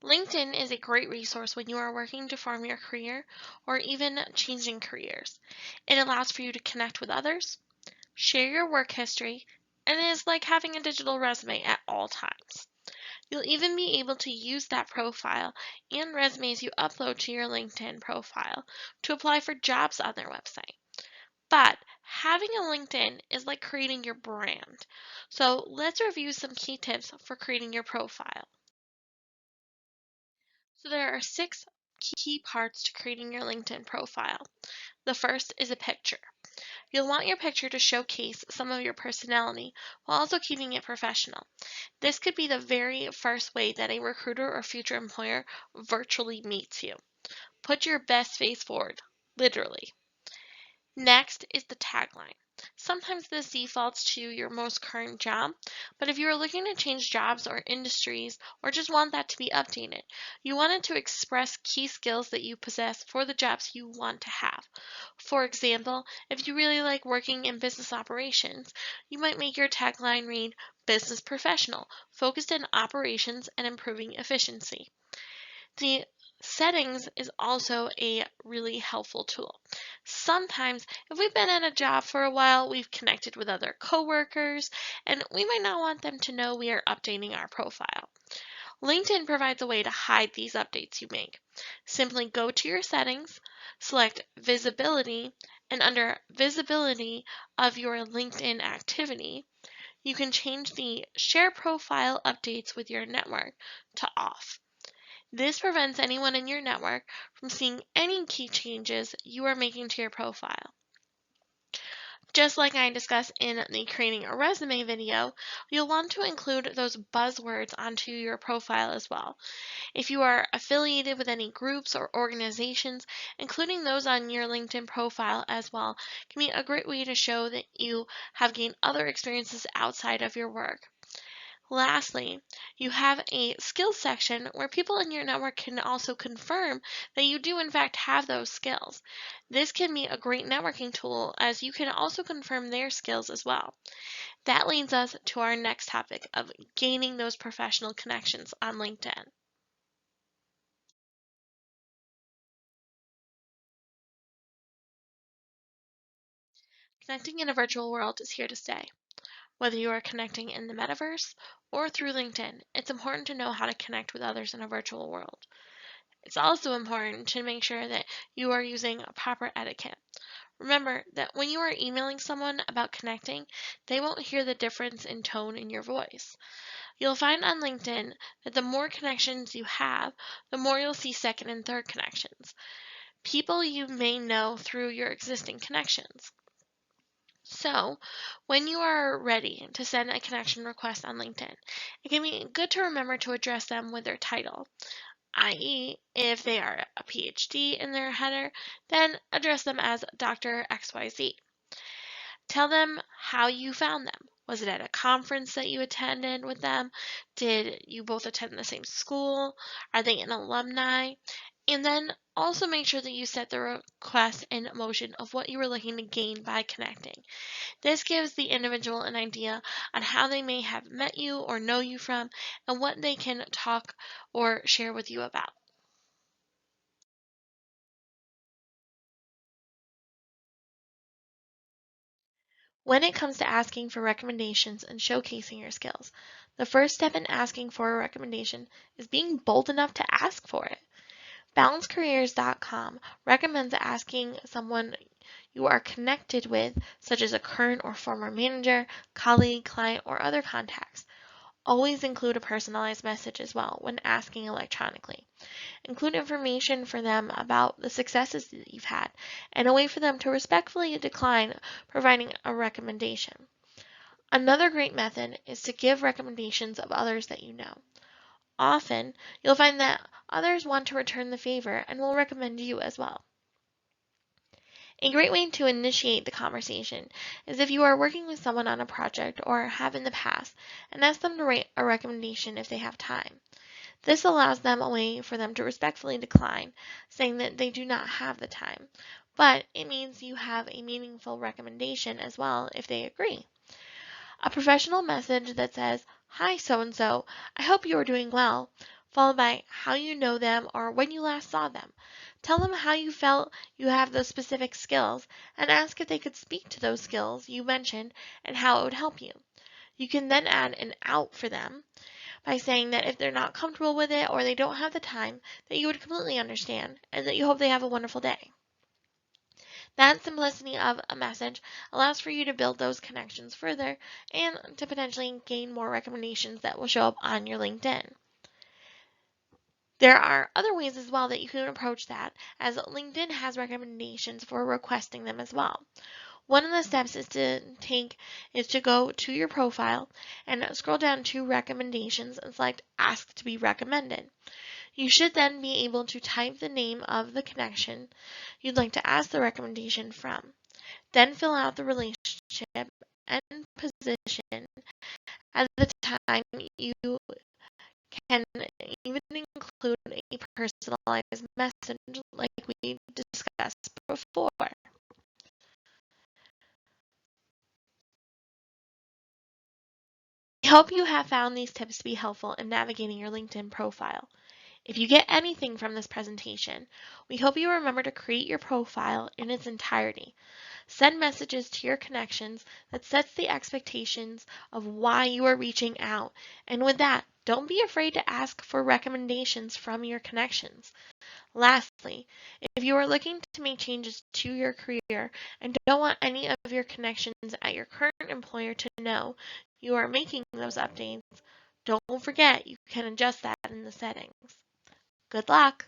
LinkedIn is a great resource when you are working to form your career or even changing careers. It allows for you to connect with others, share your work history, and it is like having a digital resume at all times. You'll even be able to use that profile and resumes you upload to your LinkedIn profile to apply for jobs on their website. But having a LinkedIn is like creating your brand. So let's review some key tips for creating your profile. So there are 6 key parts to creating your LinkedIn profile. The first is a picture. You'll want your picture to showcase some of your personality while also keeping it professional. This could be the very first way that a recruiter or future employer virtually meets you. Put your best face forward, literally. Next is the tagline. Sometimes this defaults to your most current job, but if you are looking to change jobs or industries or just want that to be updated, you want it to express key skills that you possess for the jobs you want to have. For example, if you really like working in business operations, you might make your tagline read Business Professional, focused in operations and improving efficiency. The settings is also a really helpful tool. Sometimes, if we've been at a job for a while, we've connected with other coworkers, and we might not want them to know we are updating our profile. LinkedIn provides a way to hide these updates you make. Simply go to your settings, select Visibility, and under Visibility of your LinkedIn activity, you can change the Share Profile Updates with your network to off. This prevents anyone in your network from seeing any key changes you are making to your profile. Just like I discussed in the creating a resume video, you'll want to include those buzzwords onto your profile as well. If you are affiliated with any groups or organizations, including those on your LinkedIn profile as well, can be a great way to show that you have gained other experiences outside of your work. Lastly, you have a skills section where people in your network can also confirm that you do in fact have those skills. This can be a great networking tool as you can also confirm their skills as well. That leads us to our next topic of gaining those professional connections on LinkedIn. Connecting in a virtual world is here to stay. Whether you are connecting in the metaverse or through LinkedIn, it's important to know how to connect with others in a virtual world. It's also important to make sure that you are using proper etiquette. Remember that when you are emailing someone about connecting, they won't hear the difference in tone in your voice. You'll find on LinkedIn that the more connections you have, the more you'll see second and third connections, people you may know through your existing connections. So, when you are ready to send a connection request on LinkedIn, it can be good to remember to address them with their title, i.e., if they are a PhD in their header, then address them as Dr. XYZ. Tell them how you found them. Was it at a conference that you attended with them? Did you both attend the same school? Are they an alumni? And then also make sure that you set the request in motion of what you were looking to gain by connecting. This gives the individual an idea on how they may have met you or know you from and what they can talk or share with you about. When it comes to asking for recommendations and showcasing your skills, the first step in asking for a recommendation is being bold enough to ask for it. BalanceCareers.com recommends asking someone you are connected with, such as a current or former manager, colleague, client, or other contacts. Always include a personalized message as well when asking electronically. Include information for them about the successes that you've had and a way for them to respectfully decline providing a recommendation. Another great method is to give recommendations of others that you know. Often, you'll find that others want to return the favor and will recommend you as well. A great way to initiate the conversation is if you are working with someone on a project or have in the past and ask them to write a recommendation if they have time. This allows them a way for them to respectfully decline, saying that they do not have the time. But it means you have a meaningful recommendation as well if they agree. A professional message that says, "Hi so and so, I hope you are doing well. followed by how you know them or when you last saw them. Tell them how you felt you have those specific skills and ask if they could speak to those skills you mentioned and how it would help you. You can then add an out for them by saying that if they're not comfortable with it or they don't have the time, that you would completely understand and that you hope they have a wonderful day. That simplicity of a message allows for you to build those connections further and to potentially gain more recommendations that will show up on your LinkedIn. There are other ways as well that you can approach that, as LinkedIn has recommendations for requesting them as well. One of the steps is to go to your profile and scroll down to recommendations and select ask to be recommended. You should then be able to type the name of the connection you'd like to ask the recommendation from. Then fill out the relationship and position. At the time, you can even include a personalized message like we discussed before. I hope you have found these tips to be helpful in navigating your LinkedIn profile. If you get anything from this presentation, we hope you remember to create your profile in its entirety. Send messages to your connections that sets the expectations of why you are reaching out. And with that, don't be afraid to ask for recommendations from your connections. Lastly, if you are looking to make changes to your career and don't want any of your connections at your current employer to know you are making those updates, don't forget you can adjust that in the settings. Good luck!